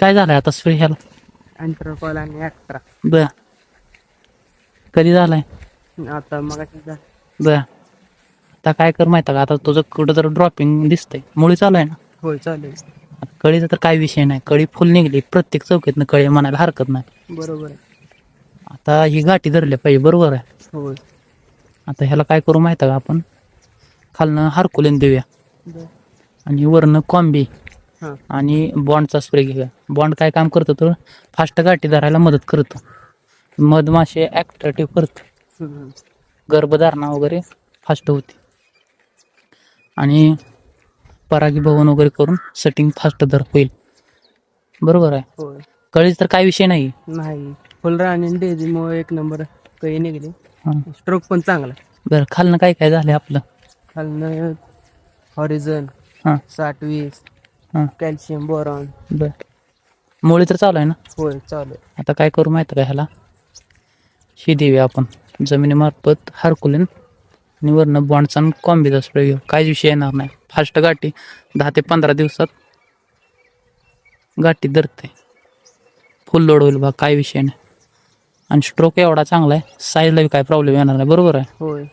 काय झालंय आता स्प्रे ह्याला? अँट्रोकॉल आणि ॲक्ट्रा. बर. कधी झालाय? आता मग बर. आता काय कर माहिती का, आता तुझं कुठं तर ड्रॉपिंग दिसतंय, मुळी चालू आहे ना? होय चालेल. कळीचा तर काय विषय नाही, कळी फुल निघली प्रत्येक चौकीतनं, कळी म्हणायला हरकत नाही. बरोबर आहे. आता ही गाठी धरल्या पाहिजे, बरोबर आहे. होय. आता ह्याला काय करू माहिती का आपण, खालनं हार्कुलेन देऊया बर. आणि वरनं कॉम्बी हां. आणि बॉन्डचा स्प्रे घेऊया. बॉन्ड काय काम करतं तर फास्ट गाठी धरायला मदत करतो, मधमाशे ॲट्रॅक्टिव्ह करतो, गर्भधारणा वगैरे फास्ट होते आणि परागीभवन वगैरे करून सेटिंग फास्ट दर होईल. बरोबर आहे. होय. कळीच तर काय विषय नाही. नाही, फुल रानिंग डेझीमुळे एक नंबर कळी निघली. हां. स्ट्रोक पण चांगला. बरं, खालनं काय काय झालं आपलं? खालनं हॉरिझन हां 60-20, हां. Calcium boron. बरं, मुळी तर चालू आहे ना? होय चालू आहे. आता काय करू माहिती का, ह्याला ही देऊया आपण जमिनीमार्फत हार्कुलेन आणि वरनं बॉन्डचा आणि कॉम्बीचा स्प्रे घेऊ. काहीच विषय येणार नाही. फास्ट गाठी 10 ते 15 दिवसात गाठी धरते, फुल लोड होईल बा, काय विषय नाही. आणि स्ट्रोक एवढा चांगला आहे, साईजला काय प्रॉब्लेम येणार नाही. बरोबर आहे. होय.